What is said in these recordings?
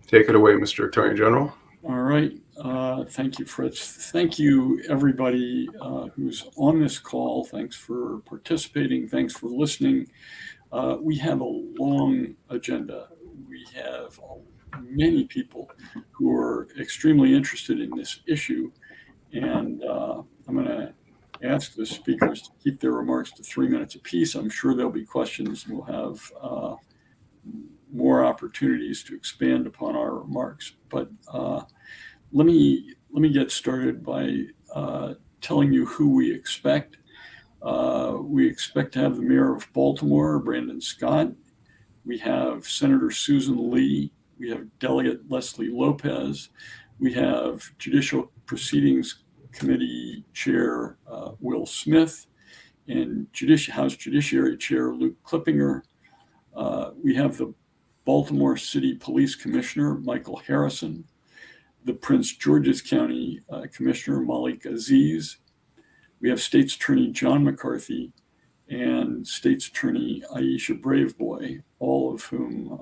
Take it away, Mr. Attorney General. All right. Thank you, Fritz. Thank you, everybody who's on this call. Thanks for participating. Thanks for listening. We have a long agenda. We have many people who are extremely interested in this issue. And I'm going to ask the speakers to keep their remarks to 3 minutes apiece. I'm sure there'll be questions and we'll have more opportunities to expand upon our remarks. But let me get started by telling you who we expect. We expect to have the mayor of Baltimore, Brandon Scott. We have Senator Susan Lee. We have Delegate Lesley Lopez. We have Judicial Proceedings Committee Chair Will Smith and House Judiciary Chair Luke Clippinger. We have the Baltimore City Police Commissioner Michael Harrison, the Prince George's County Commissioner Malik Aziz. We have State's Attorney John McCarthy and State's Attorney Aisha Braveboy, all of whom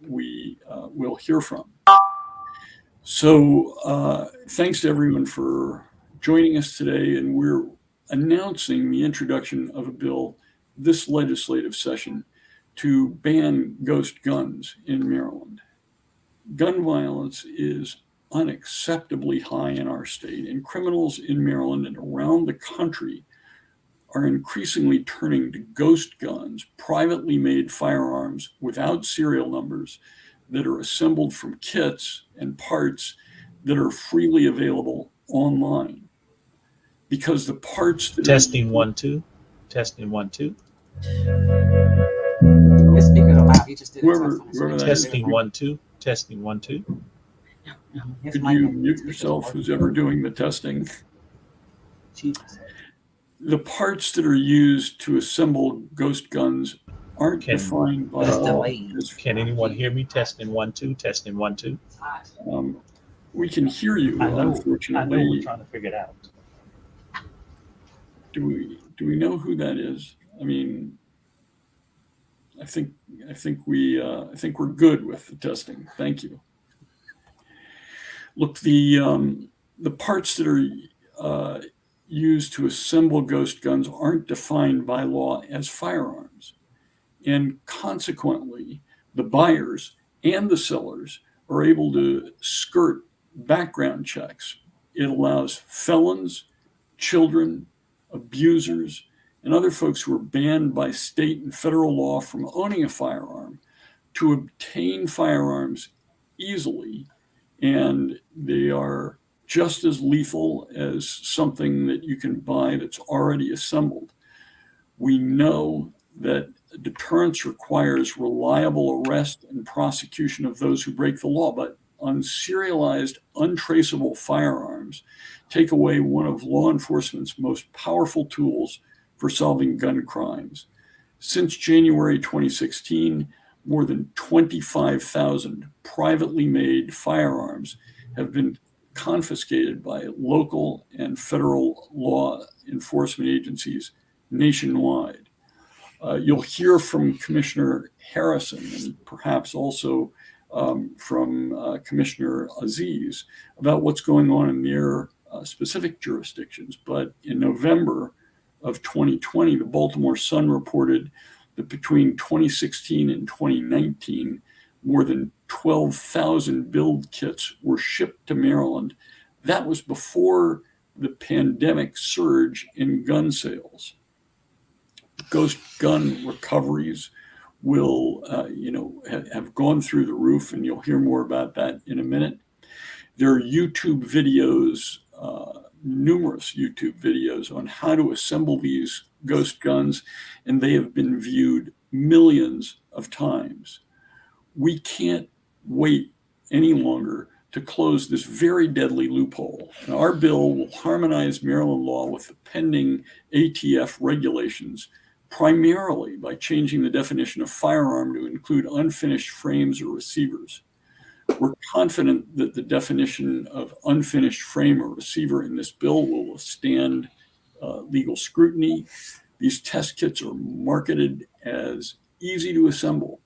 we will hear from. So thanks to everyone for joining us today, and we're announcing the introduction of a bill this legislative session to ban ghost guns in Maryland. Gun violence is unacceptably high in our state, and criminals in Maryland and around the country are increasingly turning to ghost guns, privately made firearms without serial numbers that are assembled from kits and parts that are freely available online. Because the parts that Testing 1 2. Testing 1 2. His speakers are loud. He just did whoever Testing 1 2. Testing 1 2. Could you mute yourself, who's ever doing the testing? Jesus. The parts that are used to assemble ghost guns aren't defined by law. Can anyone hear me? Testing 1 2. Testing 1 2. We can hear you, unfortunately. I know we're trying to figure it out. Do we know who that is? I mean, I think we're good with the testing. Thank you. Look, the parts that are used to assemble ghost guns aren't defined by law as firearms, and consequently, the buyers and the sellers are able to skirt background checks. It allows felons, children, abusers, and other folks who are banned by state and federal law from owning a firearm to obtain firearms easily, and they are just as lethal as something that you can buy that's already assembled. We know that deterrence requires reliable arrest and prosecution of those who break the law, but unserialized, untraceable firearms take away one of law enforcement's most powerful tools for solving gun crimes. Since January 2016, more than 25,000 privately made firearms have been confiscated by local and federal law enforcement agencies nationwide. You'll hear from Commissioner Harrison and perhaps also from Commissioner Aziz about what's going on in their specific jurisdictions. But in November of 2020, the Baltimore Sun reported that between 2016 and 2019, more than 12,000 build kits were shipped to Maryland. That was before the pandemic surge in gun sales. Ghost gun recoveries will, have gone through the roof, and you'll hear more about that in a minute. There are YouTube videos, numerous YouTube videos on how to assemble these ghost guns, and they have been viewed millions of times. We can't wait any longer to close this very deadly loophole. And our bill will harmonize Maryland law with the pending ATF regulations, primarily by changing the definition of firearm to include unfinished frames or receivers. We're confident that the definition of unfinished frame or receiver in this bill will withstand legal scrutiny. These test kits are marketed as easy to assemble.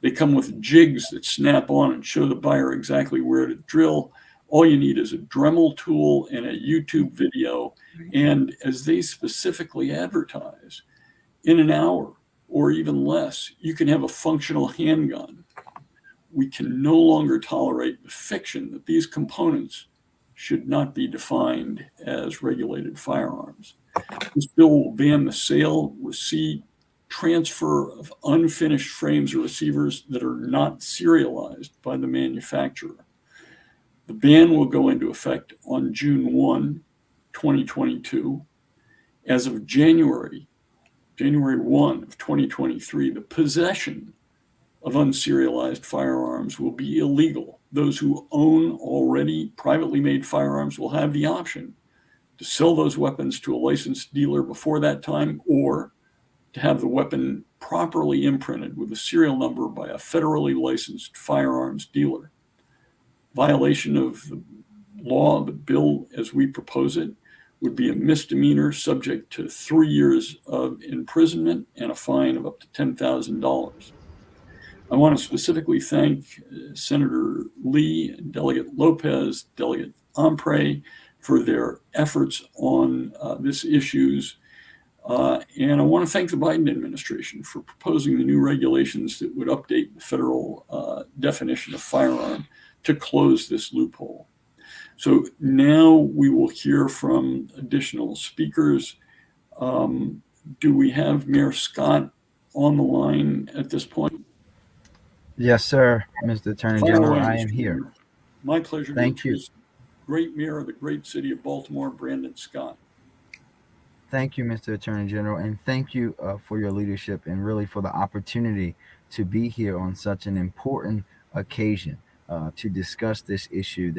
They come with jigs that snap on and show the buyer exactly where to drill. All you need is a Dremel tool and a YouTube video. And as they specifically advertise, in an hour or even less, you can have a functional handgun. We can no longer tolerate the fiction that these components should not be defined as regulated firearms. This bill will ban the sale, receipt, transfer of unfinished frames or receivers that are not serialized by the manufacturer. The ban will go into effect on June 1, 2022. As of January 1 of 2023, the possession of unserialized firearms will be illegal. Those who own already privately made firearms will have the option to sell those weapons to a licensed dealer before that time, or to have the weapon properly imprinted with a serial number by a federally licensed firearms dealer. Violation of the law, the bill as we propose it, would be a misdemeanor subject to 3 years of imprisonment and a fine of up to $10,000. I want to specifically thank Senator Lee, Delegate Lopez, Delegate Ampre for their efforts on this issues. And I want to thank the Biden administration for proposing the new regulations that would update the federal definition of firearm to close this loophole. So now we will hear from additional speakers. Do we have Mayor Scott on the line at this point? Yes, sir, Mr. Attorney Fire General, away, I am Mr. here. Mayor. My pleasure to Thank you. introduce great mayor of the great city of Baltimore, Brandon Scott. Thank you, Mr. Attorney General, and thank you for your leadership and really for the opportunity to be here on such an important occasion to discuss this issue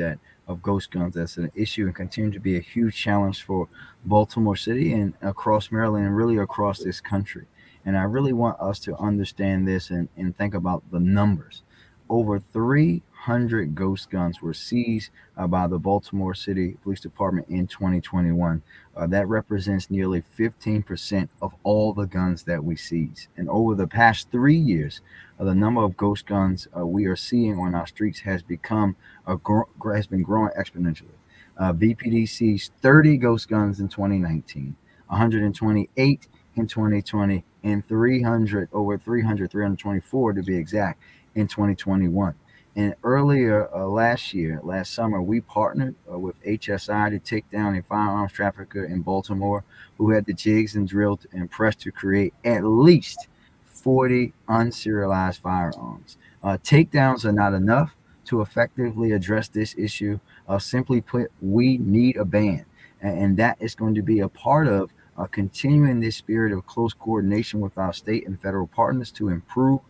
of ghost guns. That's an issue and continue to be a huge challenge for Baltimore City and across Maryland and really across this country. And I really want us to understand this and think about the numbers. Over 300 ghost guns were seized by the Baltimore City Police Department in 2021. That represents nearly 15% of all the guns that we seize. And over the past 3 years, the number of ghost guns we are seeing on our streets has been growing exponentially. BPD seized 30 ghost guns in 2019, 128 in 2020, and 324 to be exact, in 2021. And earlier last summer, we partnered with HSI to take down a firearms trafficker in Baltimore who had the jigs and drill and press to create at least 40 unserialized firearms. Takedowns are not enough to effectively address this issue. Simply put, we need a ban. And that is going to be a part of continuing this spirit of close coordination with our state and federal partners to improve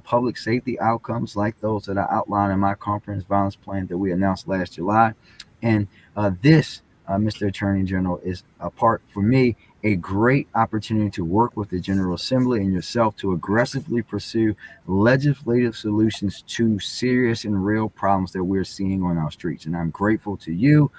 public safety outcomes like those that are outlined in my comprehensive violence plan that we announced last July. And this, Mr. Attorney General, is a part for me a great opportunity to work with the General Assembly and yourself to aggressively pursue legislative solutions to serious and real problems that we're seeing on our streets. And I'm grateful to you,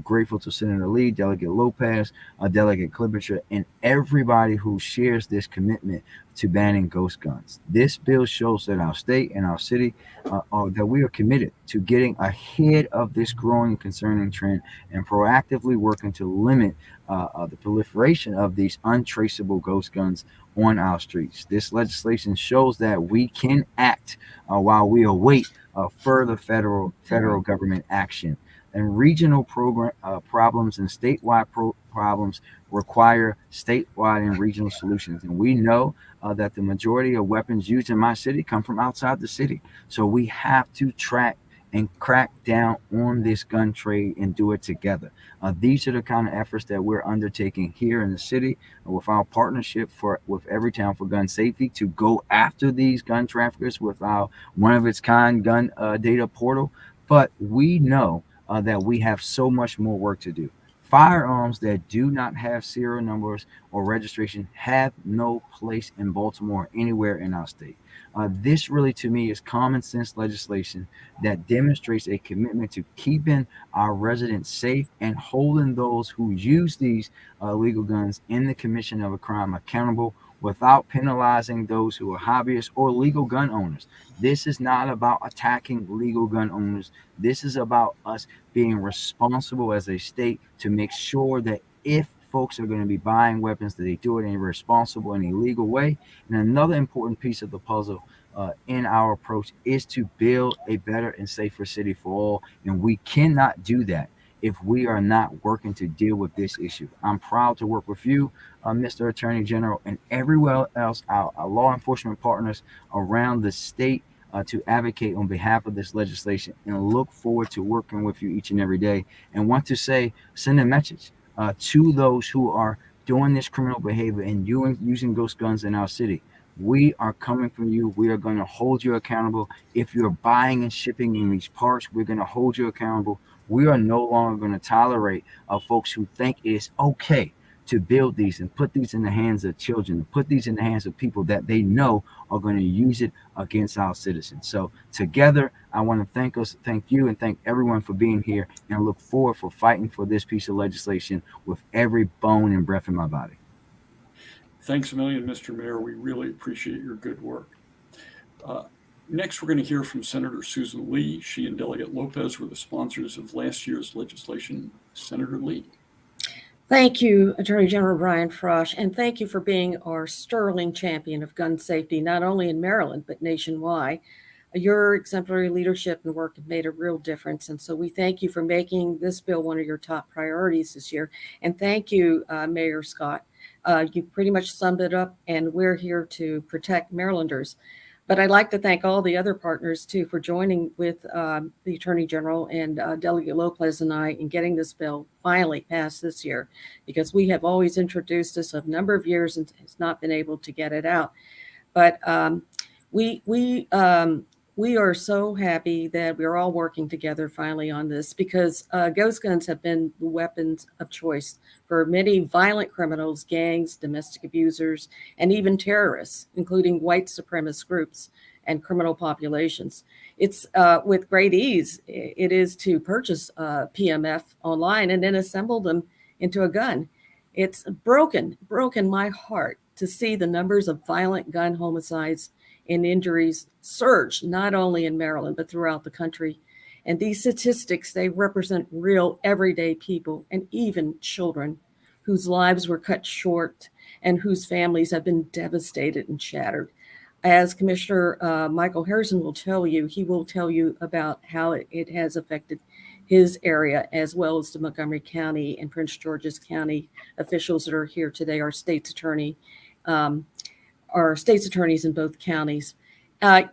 grateful to Senator Lee, Delegate Lopez, Delegate Klobuchar, and everybody who shares this commitment to banning ghost guns. This bill shows that our state and our city that we are committed to getting ahead of this growing and concerning trend and proactively working to limit the proliferation of these untraceable ghost guns on our streets. This legislation shows that we can act while we await further federal government action. And regional problems and statewide problems require statewide and regional solutions. And we know that the majority of weapons used in my city come from outside the city. So we have to track and crack down on this gun trade and do it together. These are the kind of efforts that we're undertaking here in the city with our partnership with Everytown for Gun Safety to go after these gun traffickers with our one-of-its-kind gun data portal. But we know that we have so much more work to do. Firearms that do not have serial numbers or registration have no place in Baltimore or anywhere in our state. This really, to me, is common sense legislation that demonstrates a commitment to keeping our residents safe and holding those who use these illegal guns in the commission of a crime accountable without penalizing those who are hobbyists or legal gun owners. This is not about attacking legal gun owners. This is about us being responsible as a state to make sure that if folks are going to be buying weapons, that they do it in a responsible and a legal way. And another important piece of the puzzle in our approach is to build a better and safer city for all. And we cannot do that if we are not working to deal with this issue. I'm proud to work with you, Mr. Attorney General, and everywhere else, our law enforcement partners around the state to advocate on behalf of this legislation, and look forward to working with you each and every day. And want to send a message to those who are doing this criminal behavior and using ghost guns in our city. We are coming from you. We are going to hold you accountable. If you're buying and shipping in these parts, we're going to hold you accountable. We are no longer going to tolerate folks who think it is okay to build these and put these in the hands of children, and put these in the hands of people that they know are going to use it against our citizens. So together, I want to thank you, and thank everyone for being here, and look forward for fighting for this piece of legislation with every bone and breath in my body. Thanks a million, Mr. Mayor. We really appreciate your good work. Next, we're going to hear from Senator Susan Lee. She and Delegate Lopez were the sponsors of last year's legislation. Senator Lee. Thank you, Attorney General Brian Frosh, and thank you for being our sterling champion of gun safety, not only in Maryland, but nationwide. Your exemplary leadership and work have made a real difference, and so we thank you for making this bill one of your top priorities this year. And thank you, Mayor Scott. You pretty much summed it up, and we're here to protect Marylanders. But I'd like to thank all the other partners, too, for joining with the Attorney General and Delegate Lopez and I in getting this bill finally passed this year, because we have always introduced this a number of years and has not been able to get it out. But we are so happy that we're all working together finally on this, because ghost guns have been the weapons of choice for many violent criminals, gangs, domestic abusers, and even terrorists, including white supremacist groups and criminal populations. It's with great ease, it is to purchase PMF online and then assemble them into a gun. It's broken my heart to see the numbers of violent gun homicides and injuries surge, not only in Maryland, but throughout the country. And these statistics, they represent real everyday people and even children whose lives were cut short and whose families have been devastated and shattered. As Commissioner Michael Harrison will tell you, he will tell you about how it has affected his area, as well as the Montgomery County and Prince George's County officials that are here today, our state's attorneys in both counties. I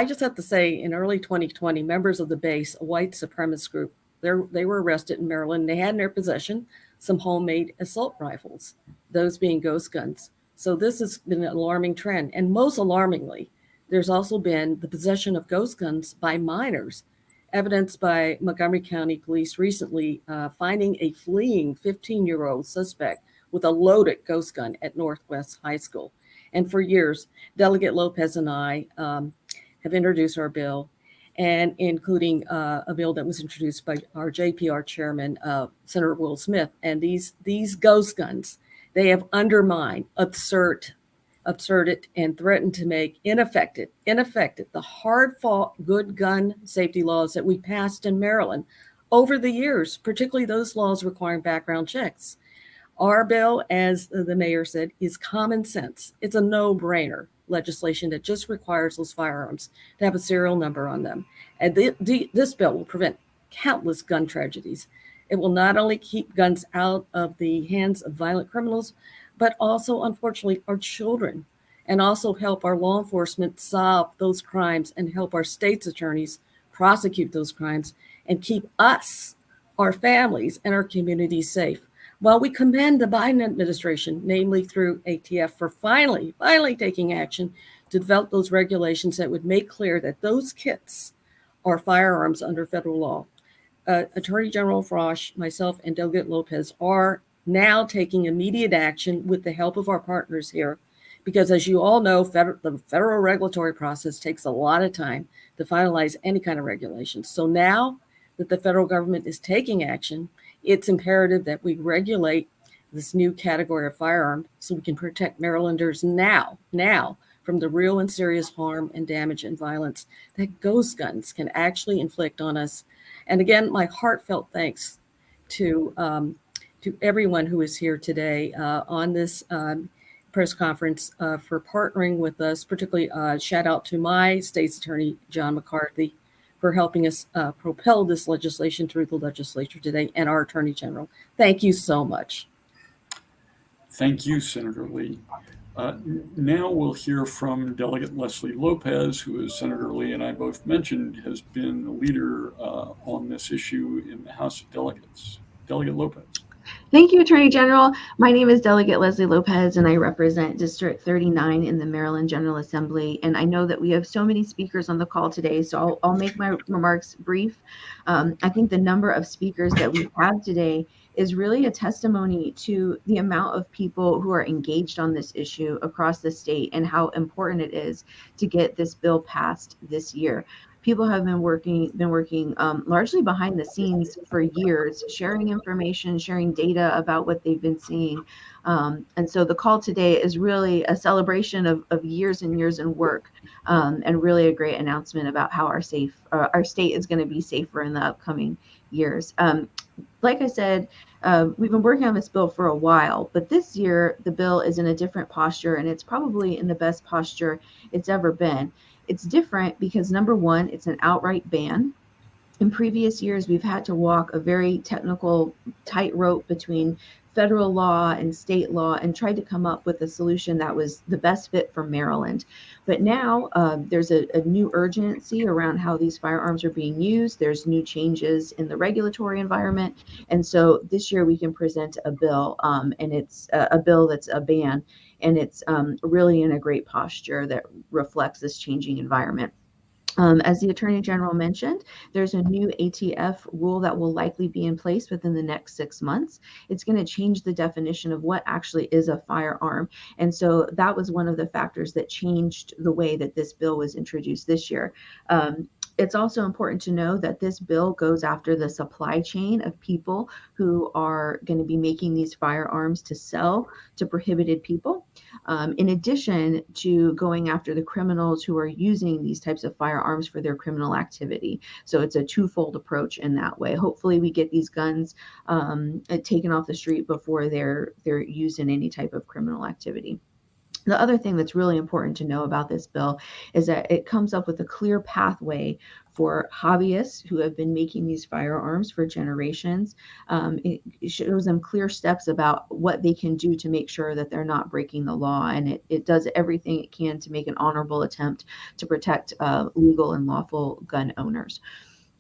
just have to say, in early 2020, members of the base, a white supremacist group, they were arrested in Maryland. They had in their possession some homemade assault rifles, those being ghost guns. So this has been an alarming trend. And most alarmingly, there's also been the possession of ghost guns by minors, evidenced by Montgomery County Police recently finding a fleeing 15-year-old suspect with a loaded ghost gun at Northwest High School. And for years, Delegate Lopez and I have introduced our bill, and including a bill that was introduced by our JPR chairman, Senator Will Smith. And these ghost guns, they have undermined, absurded, and threatened to make ineffective the hard-fought good gun safety laws that we passed in Maryland over the years, particularly those laws requiring background checks. Our bill, as the mayor said, is common sense. It's a no-brainer legislation that just requires those firearms to have a serial number on them. And this bill will prevent countless gun tragedies. It will not only keep guns out of the hands of violent criminals, but also, unfortunately, our children, and also help our law enforcement solve those crimes and help our state's attorneys prosecute those crimes and keep us, our families, and our communities safe. While we commend the Biden administration, namely through ATF, for finally taking action to develop those regulations that would make clear that those kits are firearms under federal law. Attorney General Frosh, myself, and Delegate Lopez are now taking immediate action with the help of our partners here, because as you all know, the federal regulatory process takes a lot of time to finalize any kind of regulations. So now that the federal government is taking action, it's imperative that we regulate this new category of firearm so we can protect Marylanders now from the real and serious harm and damage and violence that ghost guns can actually inflict on us. And again, my heartfelt thanks to everyone who is here today on this press conference for partnering with us, particularly shout out to my state's attorney, John McCarthy, for helping us propel this legislation through the legislature today, and our attorney general. Thank you so much. Thank you, Senator Lee. Now we'll hear from Delegate Lesley Lopez, who, as Senator Lee and I both mentioned, has been a leader on this issue in the House of Delegates. Delegate Lopez. Thank you, Attorney General. My name is Delegate Lesley Lopez, and I represent District 39 in the Maryland General Assembly. And I know that we have so many speakers on the call today, so I'll make my remarks brief. I think the number of speakers that we have today is really a testimony to the amount of people who are engaged on this issue across the state and how important it is to get this bill passed this year. People have been working largely behind the scenes for years, sharing information, sharing data about what they've been seeing. And so the call today is really a celebration of years and years in work, and really a great announcement about how our state is going to be safer in the upcoming years. Like I said, we've been working on this bill for a while, but this year the bill is in a different posture, and it's probably in the best posture it's ever been. It's different because, number one, it's an outright ban. In previous years, we've had to walk a very technical tightrope between federal law and state law and tried to come up with a solution that was the best fit for Maryland. But now there's a new urgency around how these firearms are being used. There's new changes in the regulatory environment. And so this year we can present a bill, and it's a bill that's a ban. And it's really in a great posture that reflects this changing environment. As the Attorney General mentioned, there's a new ATF rule that will likely be in place within the next 6 months. It's going to change the definition of what actually is a firearm. And so that was one of the factors that changed the way that this bill was introduced this year. It's also important to know that this bill goes after the supply chain of people who are going to be making these firearms to sell to prohibited people, in addition to going after the criminals who are using these types of firearms for their criminal activity. So it's a twofold approach in that way. Hopefully we get these guns taken off the street before they're used in any type of criminal activity. The other thing that's really important to know about this bill is that it comes up with a clear pathway for hobbyists who have been making these firearms for generations. It shows them clear steps about what they can do to make sure that they're not breaking the law. And it does everything it can to make an honorable attempt to protect legal and lawful gun owners.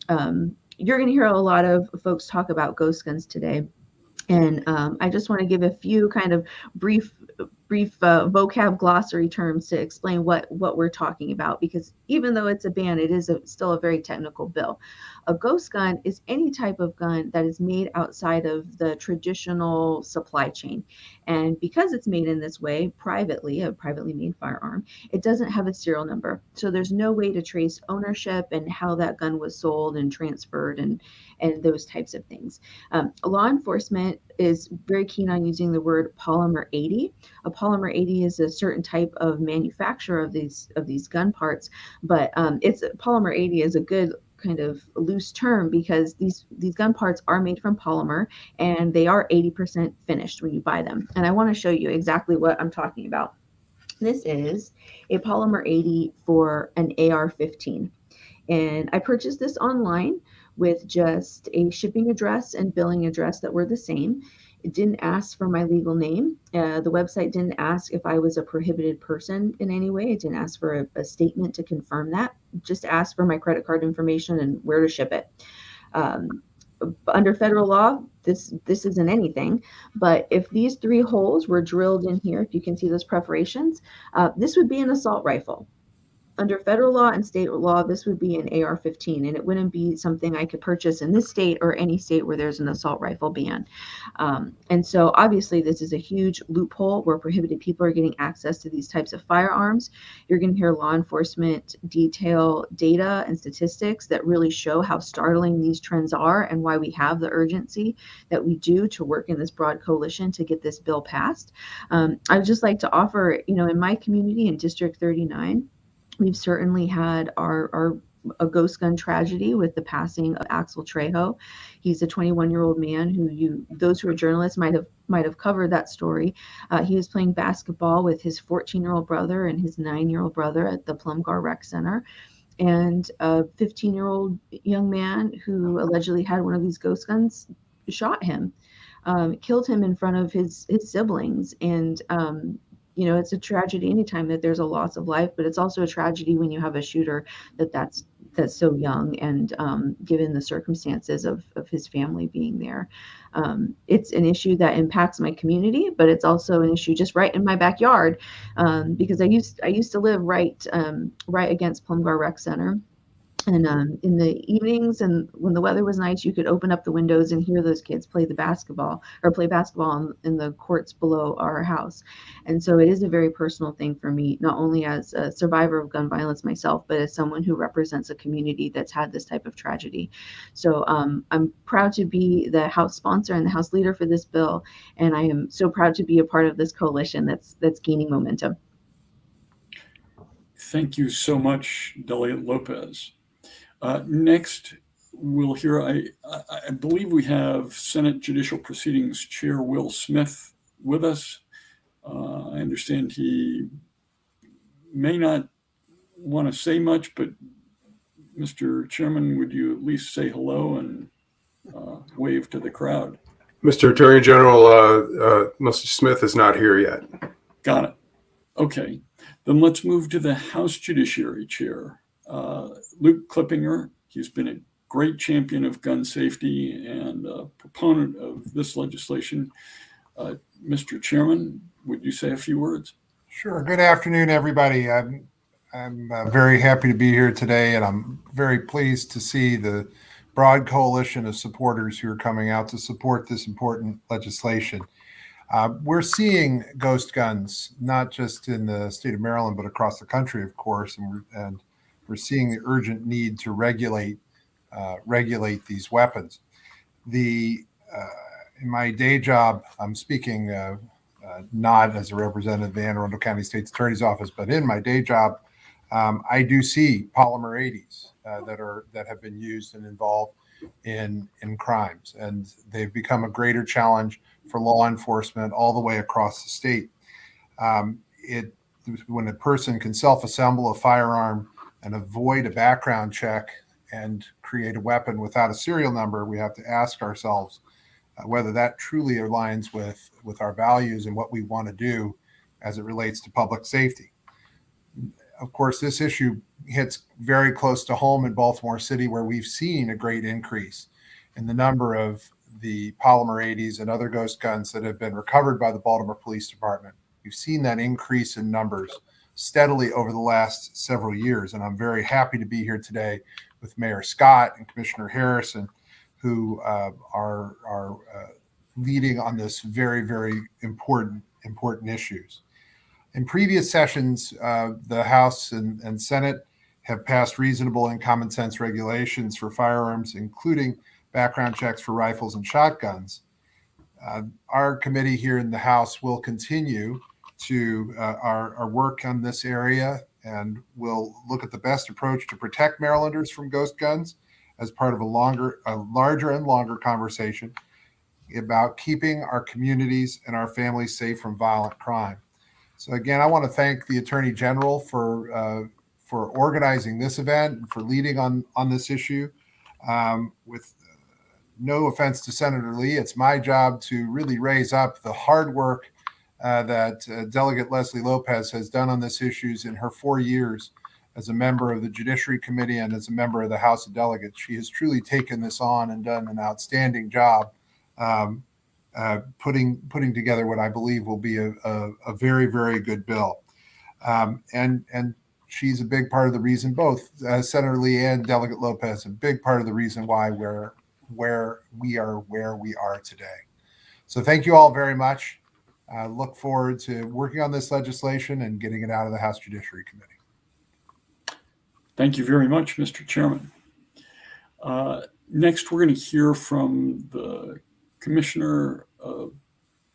You're going to hear a lot of folks talk about ghost guns today. And I just want to give a few kind of brief vocab glossary terms to explain what we're talking about, because even though it's a ban, it is still a very technical bill. A ghost gun is any type of gun that is made outside of the traditional supply chain. And because it's made in this way, a privately made firearm, it doesn't have a serial number. So there's no way to trace ownership and how that gun was sold and transferred and those types of things. Law enforcement is very keen on using the word polymer 80. A polymer 80 is a certain type of manufacturer of these gun parts, but polymer 80 is a good kind of loose term because these gun parts are made from polymer and they are 80% finished when you buy them. And I want to show you exactly what I'm talking about. This is a polymer 80 for an AR-15. And I purchased this online with just a shipping address and billing address that were the same. It didn't ask for my legal name. The website didn't ask if I was a prohibited person in any way. It didn't ask for a statement to confirm that. It just asked for my credit card information and where to ship it. Under federal law, this isn't anything, but if these 3 holes were drilled in here, if you can see those perforations, this would be an assault rifle. Under federal law and state law, this would be an AR-15, and it wouldn't be something I could purchase in this state or any state where there's an assault rifle ban. And so obviously this is a huge loophole where prohibited people are getting access to these types of firearms. You're going to hear law enforcement detail data and statistics that really show how startling these trends are and why we have the urgency that we do to work in this broad coalition to get this bill passed. I would just like to offer, in my community in District 39, we've certainly had a ghost gun tragedy with the passing of Axel Trejo. He's a 21-year-old man who those who are journalists might have covered that story. He was playing basketball with his 14-year-old brother and his 9-year-old brother at the Plumgar Rec Center. And a 15-year-old young man who allegedly had one of these ghost guns shot him, killed him in front of his siblings. And it's a tragedy anytime that there's a loss of life, but it's also a tragedy when you have a shooter that's so young and given the circumstances of his family being there. It's an issue that impacts my community, but it's also an issue just right in my backyard, because I used to live right against Plumgar Rec Center. And in the evenings and when the weather was nice, you could open up the windows and hear those kids play basketball in the courts below our house. And so it is a very personal thing for me, not only as a survivor of gun violence myself, but as someone who represents a community that's had this type of tragedy. So I'm proud to be the House sponsor and the House leader for this bill. And I am so proud to be a part of this coalition that's gaining momentum. Thank you so much, Delegate Lopez. Next, we'll hear, I believe we have Senate Judicial Proceedings Chair Will Smith with us. I understand he may not want to say much, but Mr. Chairman, would you at least say hello and wave to the crowd? Mr. Attorney General, Mr. Smith is not here yet. Got it. Okay, then let's move to the House Judiciary Chair. Luke Klippinger. He's been a great champion of gun safety and a proponent of this legislation. Mr. Chairman, would you say a few words? Sure. Good afternoon, everybody. I'm very happy to be here today, and I'm very pleased to see the broad coalition of supporters who are coming out to support this important legislation. We're seeing ghost guns, not just in the state of Maryland, but across the country, of course, and we're seeing the urgent need to regulate these weapons. In my day job, I'm speaking not as a representative of the Anne Arundel County State's Attorney's Office, but in my day job, I do see polymer 80s that have been used and involved in crimes, and they've become a greater challenge for law enforcement all the way across the state. When a person can self-assemble a firearm and avoid a background check and create a weapon without a serial number, we have to ask ourselves whether that truly aligns with our values and what we want to do as it relates to public safety. Of course, this issue hits very close to home in Baltimore City, where we've seen a great increase in the number of the polymer 80s and other ghost guns that have been recovered by the Baltimore Police Department. We've seen that increase in numbers steadily over the last several years. And I'm very happy to be here today with Mayor Scott and Commissioner Harrison, who are leading on this very, very important issues. In previous sessions, the House and Senate have passed reasonable and common sense regulations for firearms, including background checks for rifles and shotguns. Our committee here in the House will continue to our work on this area, and we'll look at the best approach to protect Marylanders from ghost guns as part of a larger and longer conversation about keeping our communities and our families safe from violent crime. So again, I want to thank the Attorney General for organizing this event and for leading on this issue. With no offense to Senator Lee, it's my job to really raise up the hard work that Delegate Lesley Lopez has done on this issues in her 4 years as a member of the Judiciary Committee and as a member of the House of Delegates. She has truly taken this on and done an outstanding job putting together what I believe will be a very, very good bill. And she's a big part of the reason, both Senator Lee and Delegate Lopez, a big part of the reason why we're where we are today. So thank you all very much. Look forward to working on this legislation and getting it out of the House Judiciary Committee. Thank you very much, Mr. Chairman. Next, we're going to hear from the Commissioner of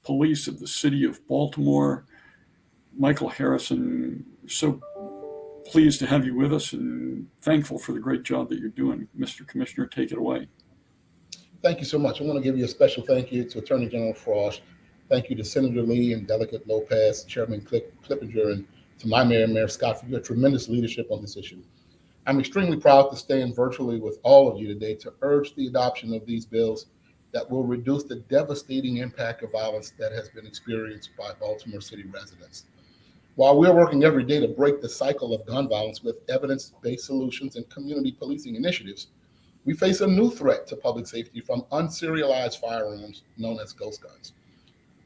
Police of the City of Baltimore, Michael Harrison. So pleased to have you with us and thankful for the great job that you're doing. Mr. Commissioner, take it away. Thank you so much. I want to give you a special thank you to Attorney General Frosh. Thank you to Senator Lee and Delegate Lopez, Chairman Clippinger, and to my mayor, Mayor Scott, for your tremendous leadership on this issue. I'm extremely proud to stand virtually with all of you today to urge the adoption of these bills that will reduce the devastating impact of violence that has been experienced by Baltimore City residents. While we're working every day to break the cycle of gun violence with evidence-based solutions and community policing initiatives, we face a new threat to public safety from unserialized firearms known as ghost guns.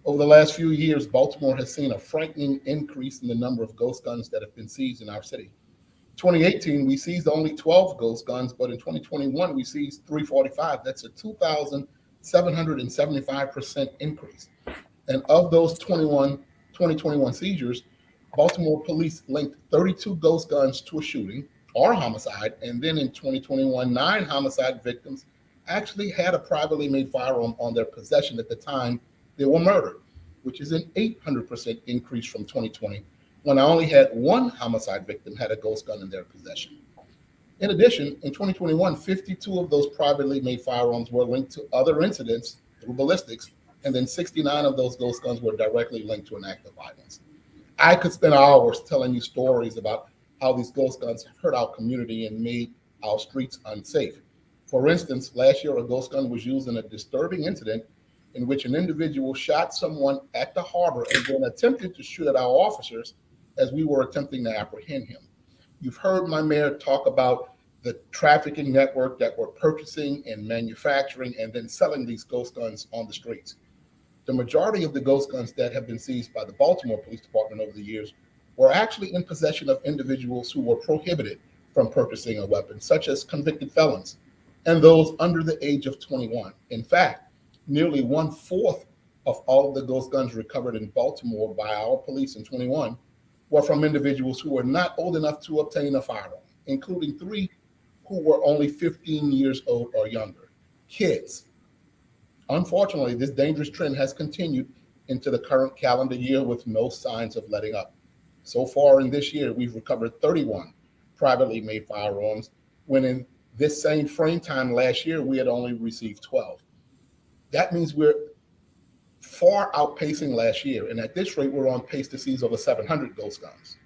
Over the last few years, Baltimore has seen a frightening increase in the number of ghost guns that have been seized in our city. 2018, we seized only 12 ghost guns, but in 2021, we seized 345. That's a 2,775% increase. And of those 2021 seizures, Baltimore police linked 32 ghost guns to a shooting or homicide, and then in 2021, 9 homicide victims actually had a privately made firearm on their possession at the time they were murdered, which is an 800% increase from 2020, when I only had 1 homicide victim had a ghost gun in their possession. In addition, in 2021, 52 of those privately made firearms were linked to other incidents through ballistics, and then 69 of those ghost guns were directly linked to an act of violence. I could spend hours telling you stories about how these ghost guns have hurt our community and made our streets unsafe. For instance, last year, a ghost gun was used in a disturbing incident in which an individual shot someone at the harbor and then attempted to shoot at our officers as we were attempting to apprehend him. You've heard my mayor talk about the trafficking network that were purchasing and manufacturing and then selling these ghost guns on the streets. The majority of the ghost guns that have been seized by the Baltimore Police Department over the years were actually in possession of individuals who were prohibited from purchasing a weapon, such as convicted felons and those under the age of 21. In fact, nearly 1/4 of all of the ghost guns recovered in Baltimore by our police in 21 were from individuals who were not old enough to obtain a firearm, including 3 who were only 15 years old or younger, kids. Unfortunately, this dangerous trend has continued into the current calendar year with no signs of letting up. So far in this year, we've recovered 31 privately made firearms, when in this same frame time last year, we had only received 12. That means we're far outpacing last year, and at this rate, we're on pace to seize over 700 ghost guns.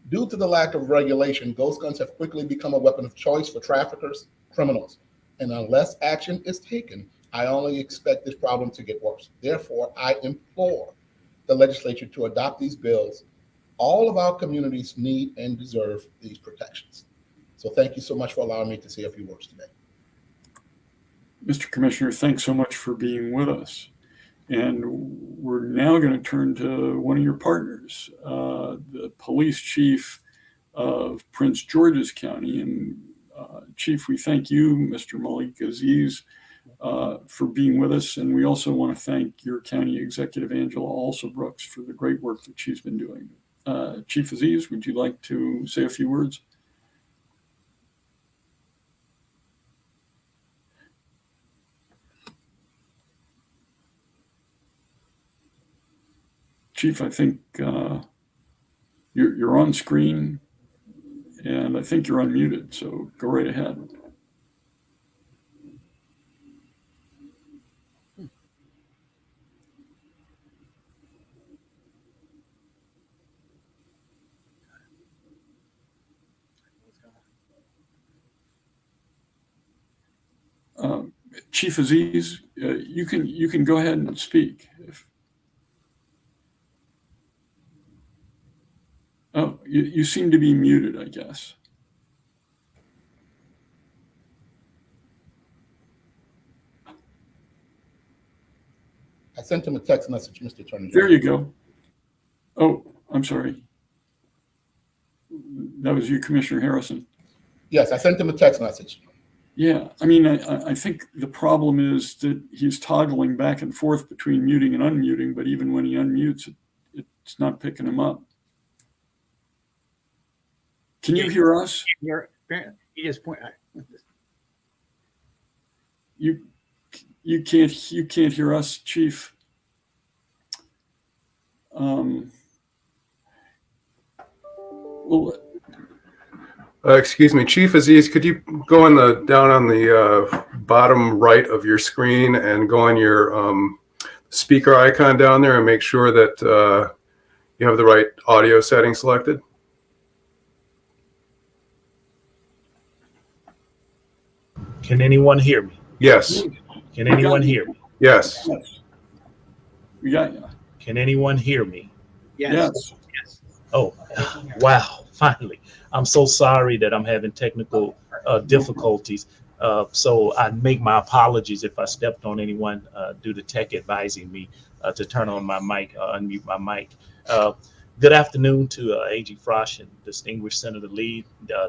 Due to the lack of regulation, ghost guns have quickly become a weapon of choice for traffickers, criminals, and unless action is taken, I only expect this problem to get worse. Therefore, I implore the legislature to adopt these bills. All of our communities need and deserve these protections. So thank you so much for allowing me to say a few words today. Mr. Commissioner, thanks so much for being with us. And we're now going to turn to one of your partners, the police chief of Prince George's County. And Chief, we thank you, Mr. Malik, Aziz, for being with us. And we also want to thank your county executive, Angela Alsha Brooks, for the great work that she's been doing. Chief Aziz, would you like to say a few words? Chief, I think you're on screen, and I think you're unmuted, so go right ahead. Chief Aziz, you can go ahead and speak. Oh, you seem to be muted, I guess. I sent him a text message, Mr. Attorney General. There you go. Oh, I'm sorry. That was you, Commissioner Harrison. Yes, I sent him a text message. Yeah, I mean, I think the problem is that he's toggling back and forth between muting and unmuting, but even when he unmutes, it's not picking him up. Can you hear us? You just point. You can't hear us, Chief. Well, Excuse me, Chief Aziz, could you go down on the bottom right of your screen and go on your speaker icon down there and make sure that you have the right audio setting selected? Can anyone hear me? Yes. Can anyone hear me? Yes. we got you. Can anyone hear me? Yes. Oh, wow, finally. I'm so sorry that I'm having technical difficulties. So I make my apologies if I stepped on anyone due to tech advising me to turn on my mic, unmute my mic. Good afternoon to AG Frosh and distinguished Senator Lee,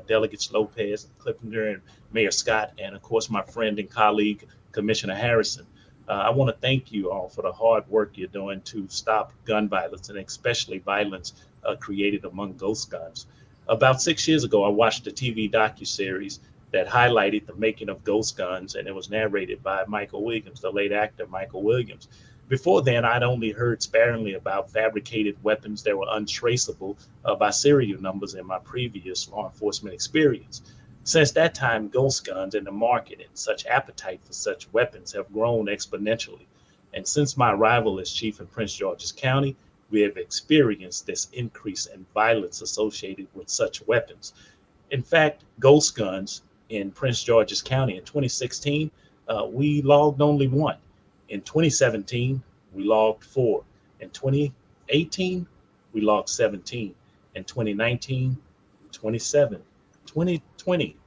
Delegates Lopez, Clippinger, and Mayor Scott, and of course my friend and colleague, Commissioner Harrison. I want to thank you all for the hard work you're doing to stop gun violence, and especially violence created among ghost guns. About 6 years ago, I watched a TV docuseries that highlighted the making of ghost guns, and it was narrated by Michael Williams, the late actor Michael Williams. Before then, I'd only heard sparingly about fabricated weapons that were untraceable by serial numbers in my previous law enforcement experience. Since that time, ghost guns and the market and such appetite for such weapons have grown exponentially. And since my arrival as chief in Prince George's County, we have experienced this increase in violence associated with such weapons. In fact, ghost guns in Prince George's County in 2016, we logged only one. In 2017, we logged 4. In 2018, we logged 17. In 2019, 27. 2020,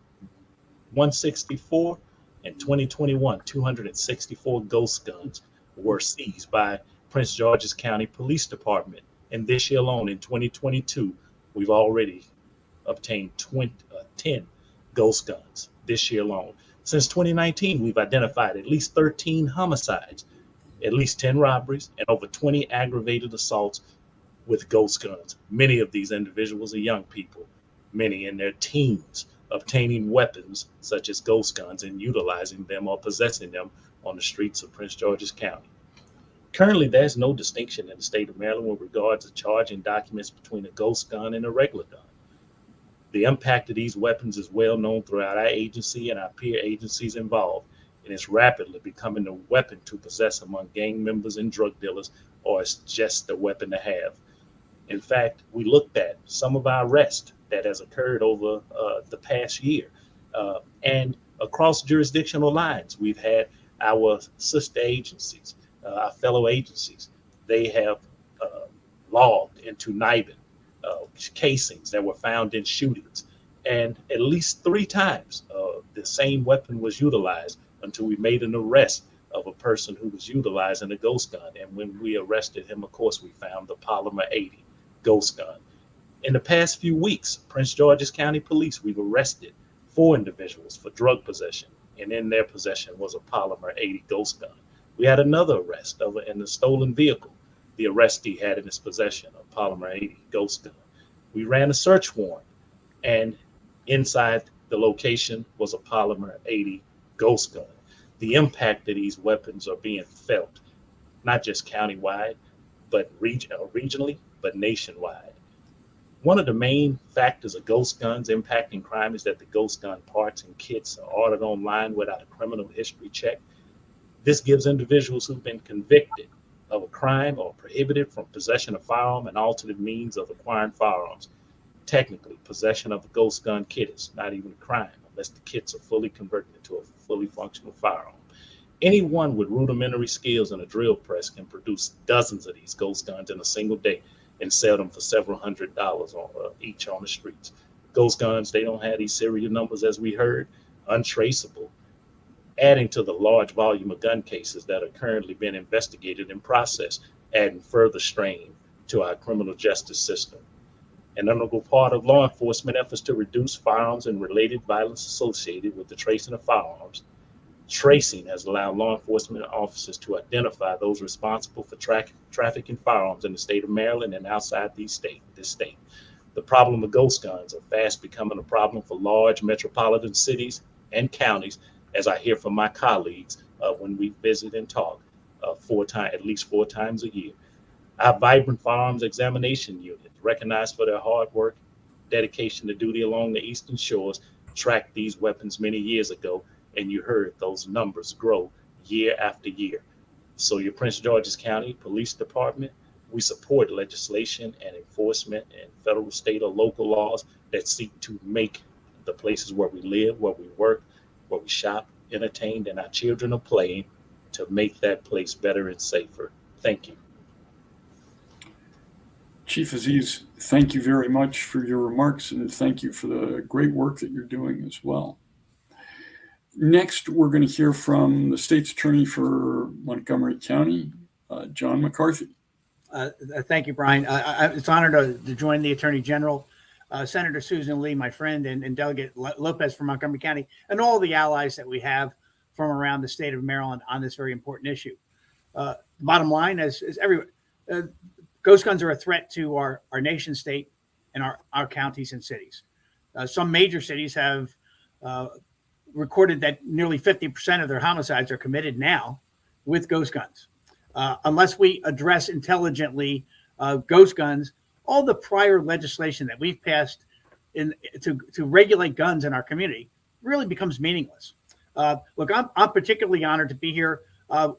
164. In 2021, 264 ghost guns were seized by Prince George's County Police Department. And this year alone, in 2022, we've already obtained 10 ghost guns this year alone. Since 2019, we've identified at least 13 homicides, at least 10 robberies, and over 20 aggravated assaults with ghost guns. Many of these individuals are young people, many in their teens, obtaining weapons such as ghost guns and utilizing them or possessing them on the streets of Prince George's County. Currently, there's no distinction in the state of Maryland with regards to charging documents between a ghost gun and a regular gun. The impact of these weapons is well known throughout our agency and our peer agencies involved, and it's rapidly becoming a weapon to possess among gang members and drug dealers, or it's just a weapon to have. In fact, we looked at some of our arrests that has occurred over the past year, and across jurisdictional lines, we've had our sister agencies, our fellow agencies. They have logged into NIBIN casings that were found in shootings, and at least 3 times the same weapon was utilized until we made an arrest of a person who was utilizing a ghost gun. And when we arrested him, of course, we found the Polymer 80 ghost gun. In the past few weeks, Prince George's County Police, we've arrested 4 individuals for drug possession, and in their possession was a Polymer 80 ghost gun. We had another arrest in the stolen vehicle. The arrestee had in his possession a Polymer 80 ghost gun. We ran a search warrant, and inside the location was a Polymer 80 ghost gun. The impact of these weapons are being felt, not just countywide, but regionally, but nationwide. One of the main factors of ghost guns impacting crime is that the ghost gun parts and kits are ordered online without a criminal history check. This gives individuals who've been convicted of a crime or prohibited from possession of firearm and alternate means of acquiring firearms. Technically, possession of a ghost gun kit is not even a crime unless the kits are fully converted into a fully functional firearm. Anyone with rudimentary skills in a drill press can produce dozens of these ghost guns in a single day and sell them for several $100s each on the streets. Ghost guns, they don't have these serial numbers, as we heard, untraceable, adding to the large volume of gun cases that are currently being investigated and processed, adding further strain to our criminal justice system. An integral part of law enforcement efforts to reduce firearms and related violence associated with the tracing of firearms. Tracing has allowed law enforcement officers to identify those responsible for trafficking firearms in the state of Maryland and outside this state. The problem of ghost guns are fast becoming a problem for large metropolitan cities and counties, as I hear from my colleagues when we visit and talk at least four times a year. Our vibrant firearms examination unit, recognized for their hard work, dedication to duty along the eastern shores, tracked these weapons many years ago, and you heard those numbers grow year after year. So your Prince George's County Police Department, we support legislation and enforcement and federal, state, or local laws that seek to make the places where we live, where we work, where we shop, entertain, and our children are playing, to make that place better and safer. Thank you. Chief Aziz, thank you very much for your remarks, and thank you for the great work that you're doing as well. Next, we're going to hear from the state's attorney for Montgomery County, John McCarthy. Thank you, Brian. It's an honor to join the Attorney General, Senator Susan Lee, my friend, and Delegate Lopez from Montgomery County, and all the allies that we have from around the state of Maryland on this very important issue. Bottom line is everywhere. Ghost guns are a threat to our nation state and our counties and cities. Some major cities have recorded that nearly 50% of their homicides are committed now with ghost guns. Unless we address intelligently ghost guns, all the prior legislation that we've passed to regulate guns in our community really becomes meaningless. Look, I'm particularly honored to be here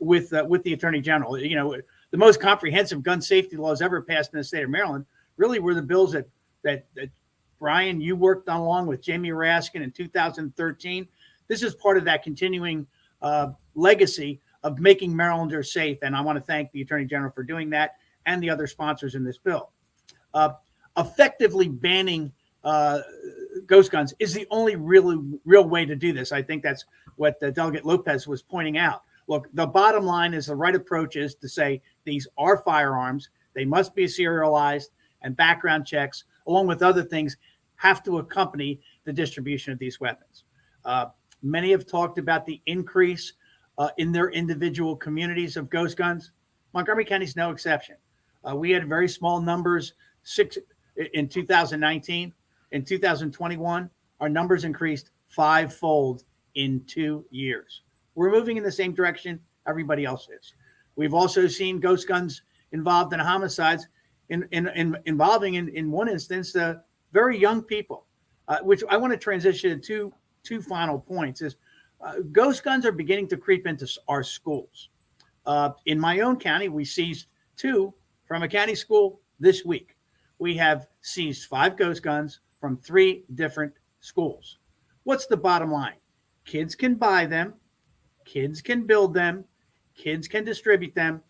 with the Attorney General. You know, the most comprehensive gun safety laws ever passed in the state of Maryland really were the bills that Brian, you worked on along with Jamie Raskin in 2013. This is part of that continuing legacy of making Marylanders safe, and I want to thank the Attorney General for doing that and the other sponsors in this bill. Effectively banning ghost guns is the only real way to do this. I think that's what Delegate Lopez was pointing out. Look, the bottom line is the right approach is to say these are firearms. They must be serialized, and background checks, along with other things, have to accompany the distribution of these weapons. Many have talked about the increase in their individual communities of ghost guns. Montgomery County is no exception. We had very small numbers in 2019. In 2021, our numbers increased fivefold in 2 years. We're moving in the same direction everybody else is. We've also seen ghost guns involved in homicides, involving in one instance very young people, which I want to transition to two final points. Is ghost guns are beginning to creep into our schools. In my own county, we seized 2 from a county school this week. We have seized 5 ghost guns from 3 different schools. What's the bottom line? Kids can buy them, kids can build them, kids can distribute them,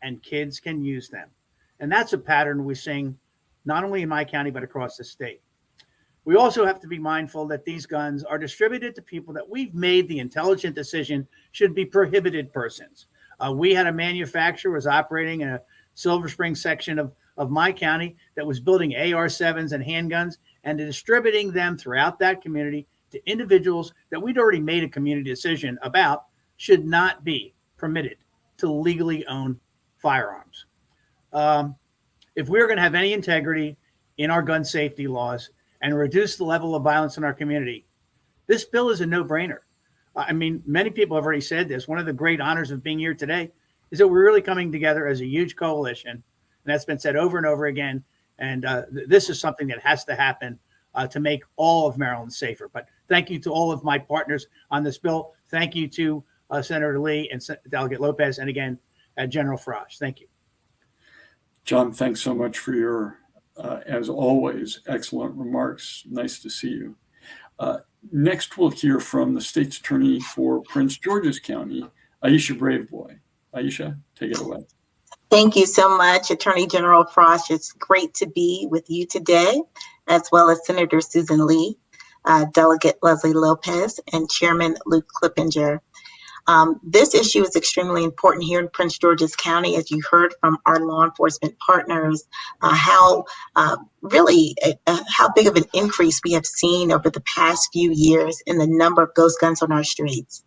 and kids can use them. And that's a pattern we're seeing not only in my county, but across the state. We also have to be mindful that these guns are distributed to people that we've made the intelligent decision should be prohibited persons. We had a manufacturer was operating in a Silver Spring section of my county that was building AR-7s and handguns and distributing them throughout that community to individuals that we'd already made a community decision about should not be permitted to legally own firearms. If we're going to have any integrity in our gun safety laws and reduce the level of violence in our community, this bill is a no-brainer. I mean, many people have already said this. One of the great honors of being here today is that we're really coming together as a huge coalition, and that's been said over and over again. And this is something that has to happen to make all of Maryland safer. But thank you to all of my partners on this bill. Thank you to Senator Lee and Delegate Lopez, and again, General Frosh. Thank you. John, thanks so much for your, as always, excellent remarks. Nice to see you. Next, we'll hear from the state's attorney for Prince George's County, Aisha Braveboy. Aisha, take it away. Thank you so much, Attorney General Frosh. It's great to be with you today, as well as Senator Susan Lee, Delegate Lesley Lopez, and Chairman Luke Clippinger. This issue is extremely important here in Prince George's County, as you heard from our law enforcement partners, how big of an increase we have seen over the past few years in the number of ghost guns on our streets.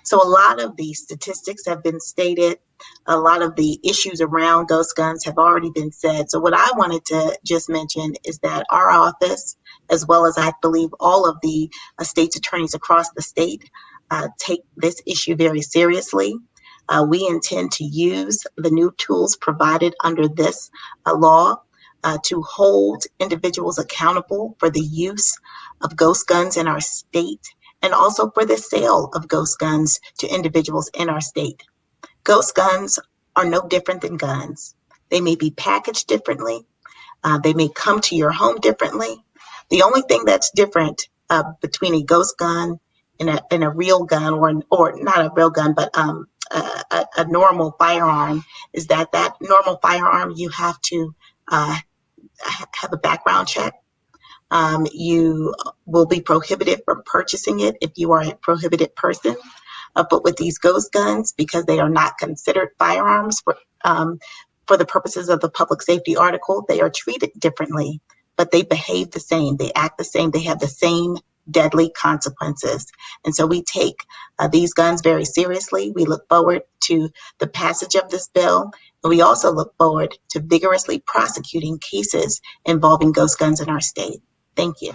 So a lot of the statistics have been stated. A lot of the issues around ghost guns have already been said. So what I wanted to just mention is that our office, as well as I believe all of the state's attorneys across the state, take this issue very seriously. We intend to use the new tools provided under this law to hold individuals accountable for the use of ghost guns in our state, and also for the sale of ghost guns to individuals in our state. Ghost guns are no different than guns. They may be packaged differently. They may come to your home differently. The only thing that's different between a ghost gun and a real gun, or not a real gun, but a normal firearm, is that normal firearm, you have to have a background check. You will be prohibited from purchasing it if you are a prohibited person. But with these ghost guns, because they are not considered firearms for the purposes of the public safety article, they are treated differently, but they behave the same. They act the same. They have the same deadly consequences. And so we take these guns very seriously. We look forward to the passage of this bill. And we also look forward to vigorously prosecuting cases involving ghost guns in our state. Thank you.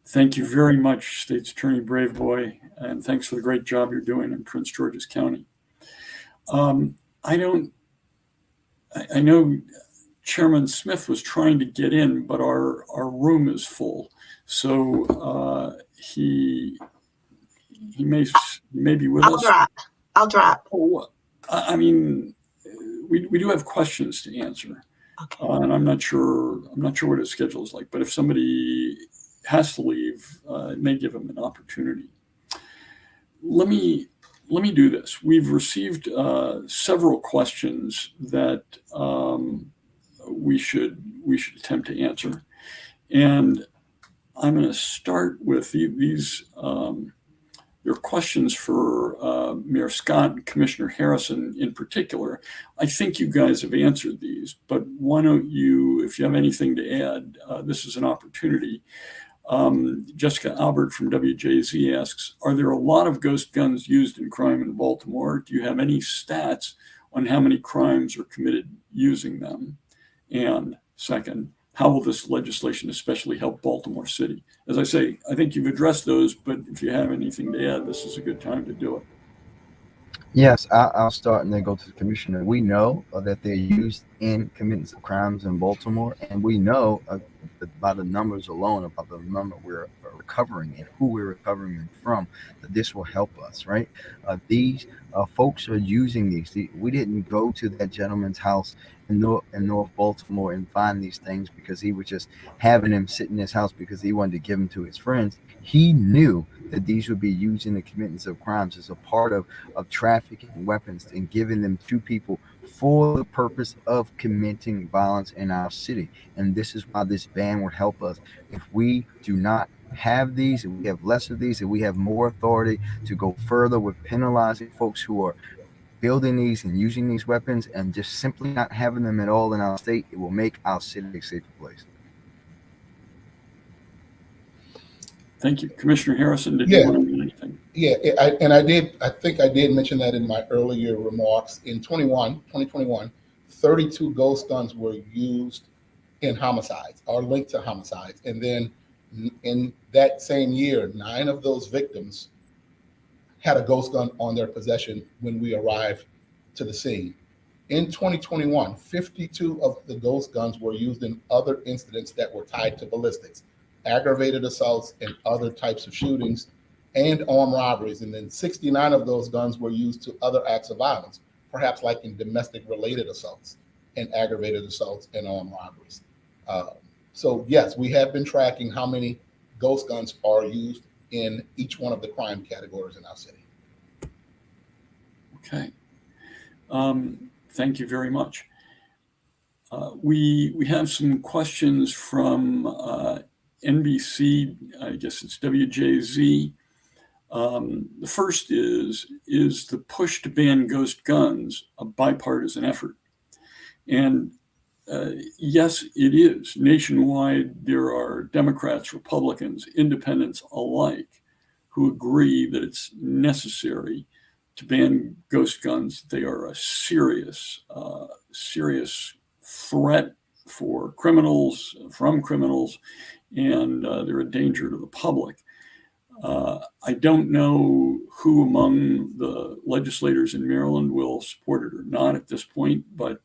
Thank you very much, State's Attorney Braveboy, and thanks for the great job you're doing in Prince George's County. I know Chairman Smith was trying to get in, but our room is full, so he may be with us. I'll drop. Oh, I mean, we do have questions to answer, okay. And I'm not sure what his schedule is like. But if somebody has to leave, it may give him an opportunity. Let me do this. We've received several questions that we should attempt to answer, and I'm going to start with these. Your questions for Mayor Scott and Commissioner Harrison in particular. I think you guys have answered these, but why don't you, if you have anything to add, this is an opportunity. Jessica Albert from WJZ asks, are there a lot of ghost guns used in crime in Baltimore? Do you have any stats on how many crimes are committed using them? And second, how will this legislation especially help Baltimore City? As I say, I think you've addressed those, but if you have anything to add, this is a good time to do it. Yes, I'll start and then go to the commissioner. We know that they're used in commitments of crimes in Baltimore, and we know by the numbers alone, about the number we're recovering and who we're recovering them from, that this will help us, right? These folks are using these. We didn't go to that gentleman's house in North Baltimore and find these things because he was just having them sit in his house because he wanted to give them to his friends. He knew that these would be used in the commitments of crimes as a part of trafficking weapons and giving them to people for the purpose of committing violence in our city. And this is why this ban would help us. If we do not have these, and we have less of these, and we have more authority to go further with penalizing folks who are building these and using these weapons, and just simply not having them at all in our state, it will make our city a safer place. Thank you. Commissioner Harrison, did you want to do anything? Yeah, I think I did mention that in my earlier remarks. In 2021, 32 ghost guns were used in homicides or linked to homicides. And then in that same year, 9 of those victims had a ghost gun on their possession when we arrived to the scene. In 2021, 52 of the ghost guns were used in other incidents that were tied to ballistics, aggravated assaults and other types of shootings, and armed robberies. And then 69 of those guns were used to other acts of violence, perhaps like in domestic related assaults and aggravated assaults and armed robberies. So yes, we have been tracking how many ghost guns are used in each one of the crime categories in our city. Okay. Thank you very much. We have some questions from NBC, I guess it's WJZ. The first is the push to ban ghost guns a bipartisan effort? And yes, it is. Nationwide, there are Democrats, Republicans, independents alike who agree that it's necessary to ban ghost guns. They are a serious threat for criminals, from criminals, and they're a danger to the public. I don't know who among the legislators in Maryland will support it or not at this point, but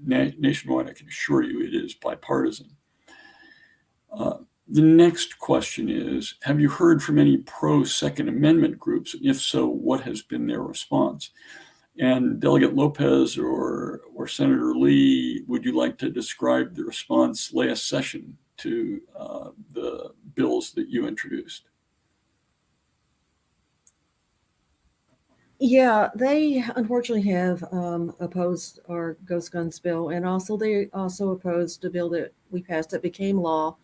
nationwide, I can assure you it is bipartisan. The next question is, have you heard from any pro-Second Amendment groups? If so, what has been their response? And Delegate Lopez or Senator Lee, would you like to describe the response last session to the bills that you introduced? Yeah, they unfortunately have opposed our ghost guns bill, and they also opposed a bill that we passed that became law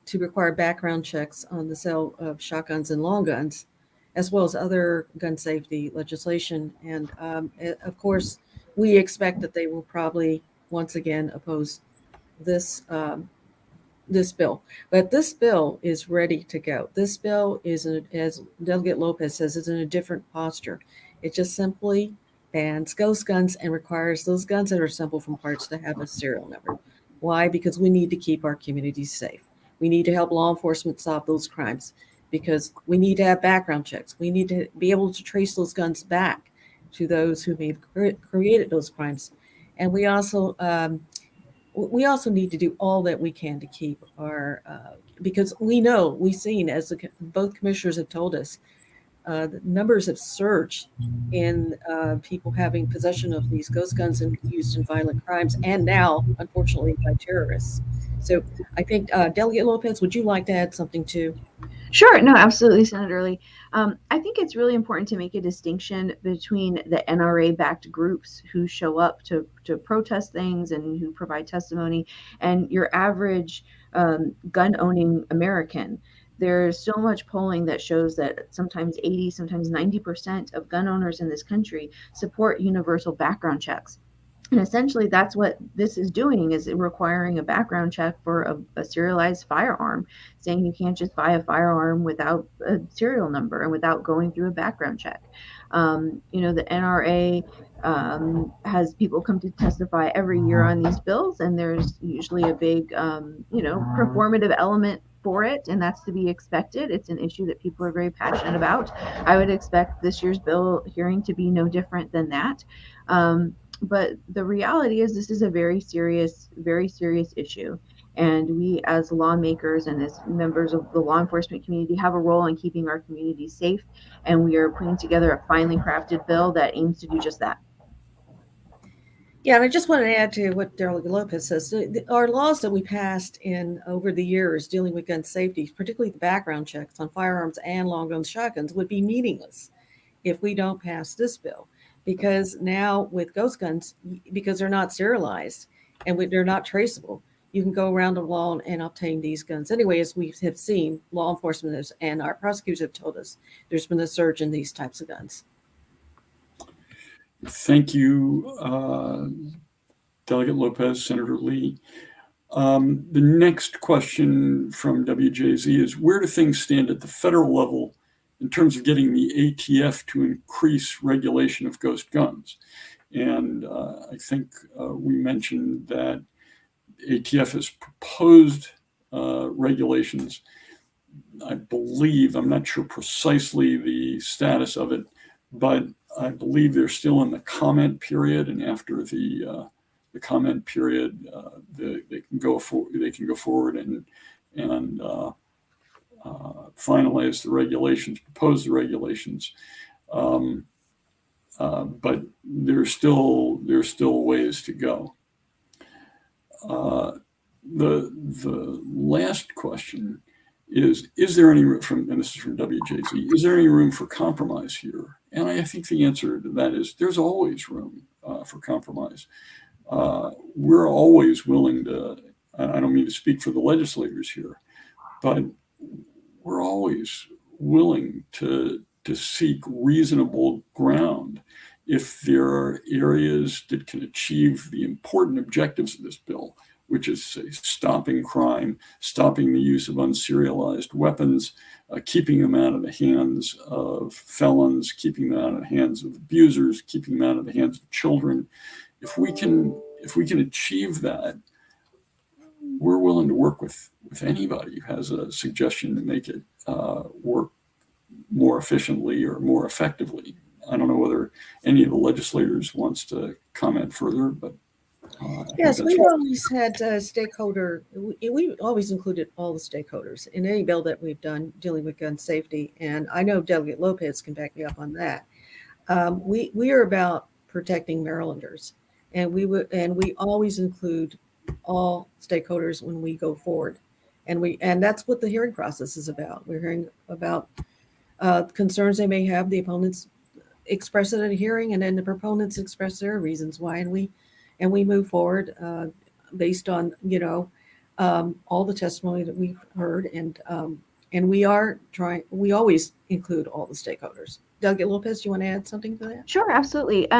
to require background checks on the sale of shotguns and long guns, as well as other gun safety legislation. And of course, we expect that they will probably once again oppose this this bill. But this bill is ready to go. This bill is, as Delegate Lopez says, is in a different posture. It just simply bans ghost guns and requires those guns that are assembled from parts to have a serial number. Why? Because we need to keep our communities safe. We need to help law enforcement solve those crimes because we need to have background checks. We need to be able to trace those guns back to those who may have created those crimes. And we also need to do all that we can to keep our, because we've seen, as both commissioners have told us, the numbers have surged in people having possession of these ghost guns and used in violent crimes, and now, unfortunately, by terrorists. So I think, Delegate Lopez, would you like to add something too? Sure. No, absolutely, Senator Lee. I think it's really important to make a distinction between the NRA-backed groups who show up to protest things and who provide testimony and your average gun-owning American. There's so much polling that shows that sometimes 80, sometimes 90% of gun owners in this country support universal background checks. And essentially, that's what this is doing, is requiring a background check for a serialized firearm, saying you can't just buy a firearm without a serial number and without going through a background check. The NRA has people come to testify every year on these bills, and there's usually a big, performative element for it, and that's to be expected. It's an issue that people are very passionate about. I would expect this year's bill hearing to be no different than that. But the reality is this is a very serious issue. And we as lawmakers and as members of the law enforcement community have a role in keeping our communities safe. And we are putting together a finely crafted bill that aims to do just that. Yeah, and I just want to add to what Delegate Lopez says. Our laws that we passed over the years dealing with gun safety, particularly the background checks on firearms and long guns, shotguns, would be meaningless if we don't pass this bill. Because now with ghost guns, because they're not serialized and they're not traceable, you can go around the law and obtain these guns. Anyway, as we have seen, law enforcement and our prosecutors have told us there's been a surge in these types of guns. Thank you, Delegate Lopez, Senator Lee. The next question from WJZ is, where do things stand at the federal level in terms of getting the ATF to increase regulation of ghost guns? And I think we mentioned that ATF has proposed regulations. I believe, I'm not sure precisely the status of it, but I believe they're still in the comment period, and after the comment period, they can go forward and finalize the regulations, propose the regulations. But there's still ways to go. The last question is there any room and this is from WJZ, is there any room for compromise here? And I think the answer to that is there's always room for compromise. We're always willing to, I don't mean to speak for the legislators here, but we're always willing to seek reasonable ground if there are areas that can achieve the important objectives of this bill, which is, say, stopping crime, stopping the use of unserialized weapons, keeping them out of the hands of felons, keeping them out of the hands of abusers, keeping them out of the hands of children. If we can achieve that, we're willing to work with anybody who has a suggestion to make it work more efficiently or more effectively. I don't know whether any of the legislators wants to comment further, but Yes, we've always had we always included all the stakeholders in any bill that we've done dealing with gun safety. And I know Delegate Lopez can back me up on that. We are about protecting Marylanders, and we always include all stakeholders when we go forward. And that's what the hearing process is about. We're hearing about concerns they may have. The opponents express it at a hearing, and then the proponents express their reasons why, and we move forward based on all the testimony that we've heard, and we always include all the stakeholders. Delegate Lopez, do you want to add something to that? Sure, absolutely.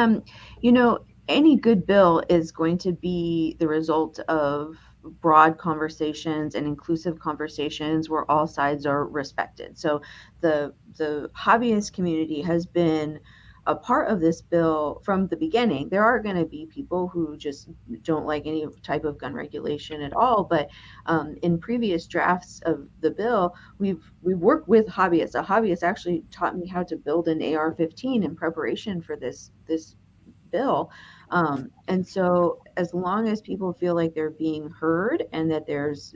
Any good bill is going to be the result of broad conversations and inclusive conversations where all sides are respected. So the hobbyist community has been a part of this bill from the beginning. There are going to be people who just don't like any type of gun regulation at all, but in previous drafts of the bill, we've worked with hobbyists. A hobbyist actually taught me how to build an AR-15 in preparation for this bill. And so as long as people feel like they're being heard and that there's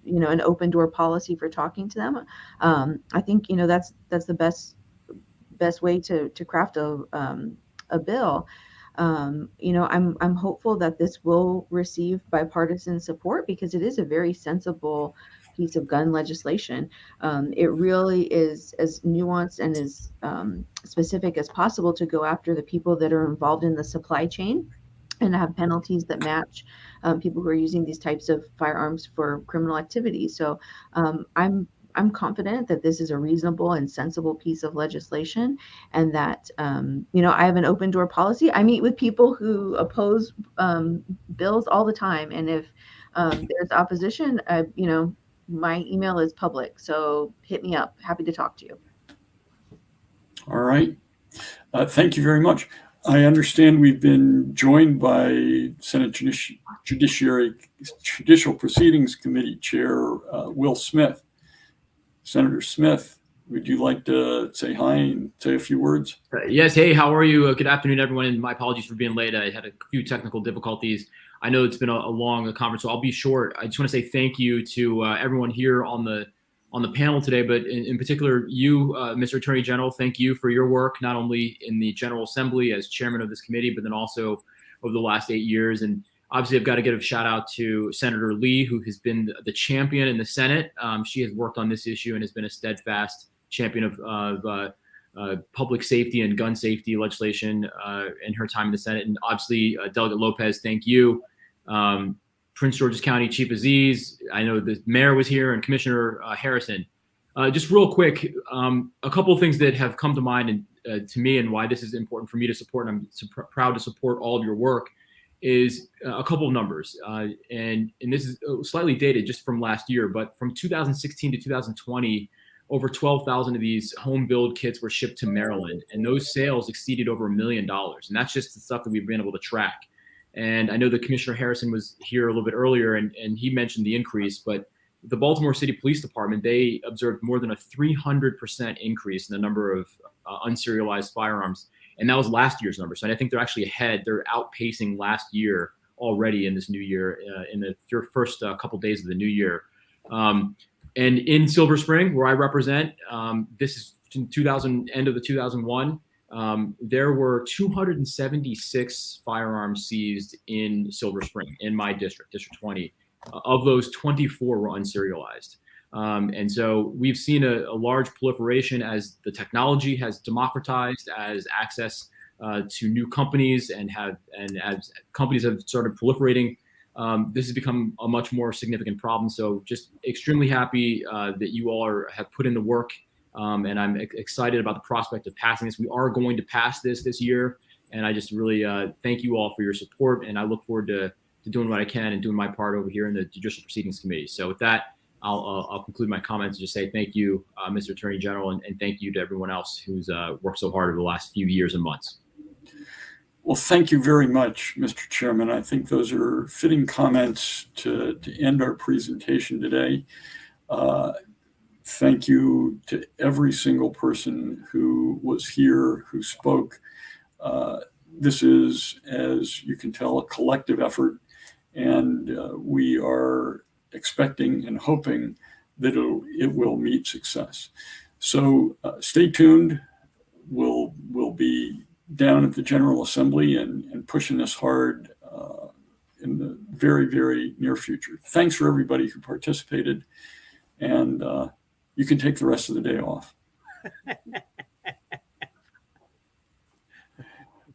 an open door policy for talking to them, I think that's the best way to craft a bill. I'm hopeful that this will receive bipartisan support because it is a very sensible piece of gun legislation. It really is as nuanced and as specific as possible to go after the people that are involved in the supply chain and have penalties that match people who are using these types of firearms for criminal activity. So I'm confident that this is a reasonable and sensible piece of legislation, and that I have an open door policy. I meet with people who oppose bills all the time, and if there's opposition, my email is public, so hit me up. Happy to talk to you. All right. Thank you very much. I understand we've been joined by Senate Judicial Proceedings Committee Chair Will Smith. Senator Smith, would you like to say hi and say a few words? Yes. Hey, how are you? Good afternoon, everyone. And my apologies for being late. I had a few technical difficulties. I know it's been a long conference, so I'll be short. I just want to say thank you to everyone here on the panel today, but in particular, you, Mr. Attorney General, thank you for your work, not only in the General Assembly as chairman of this committee, but then also over the last 8 years. And obviously, I've got to give a shout out to Senator Lee, who has been the champion in the Senate. She has worked on this issue and has been a steadfast champion of public safety and gun safety legislation in her time in the Senate. And obviously, Delegate Lopez, thank you. Prince George's County Chief Aziz, I know the mayor was here, and Commissioner Harrison. Just real quick, a couple of things that have come to mind and to me, and why this is important for me to support, and I'm proud to support all of your work, is a couple of numbers. And this is slightly dated just from last year, but from 2016 to 2020, over 12,000 of these home build kits were shipped to Maryland, and those sales exceeded over $1 million. And that's just the stuff that we've been able to track. And I know that Commissioner Harrison was here a little bit earlier, and he mentioned the increase, but the Baltimore City Police Department, they observed more than a 300% increase in the number of unserialized firearms. And that was last year's number. So I think they're actually ahead. They're outpacing last year already in this new year, in the first couple days of the new year. And in Silver Spring, where I represent, this is end of the 2001, there were 276 firearms seized in Silver Spring, in my district, District 20. Of those, 24 were unserialized. And so we've seen a large proliferation as the technology has democratized, as access to new companies and as companies have started proliferating. This has become a much more significant problem. So just extremely happy that you all have put in the work And I'm excited about the prospect of passing this. We are going to pass this year. And I just really thank you all for your support. And I look forward to doing what I can and doing my part over here in the Judicial Proceedings Committee. So with that, I'll conclude my comments and just say thank you, Mr. Attorney General, and thank you to everyone else who's worked so hard over the last few years and months. Well, thank you very much, Mr. Chairman. I think those are fitting comments to end our presentation today. Thank you to every single person who was here, who spoke. This is, as you can tell, a collective effort, and we are expecting and hoping that it will meet success. So stay tuned. We'll be down at the General Assembly and pushing this hard in the very, very near future. Thanks for everybody who participated, and you can take the rest of the day off.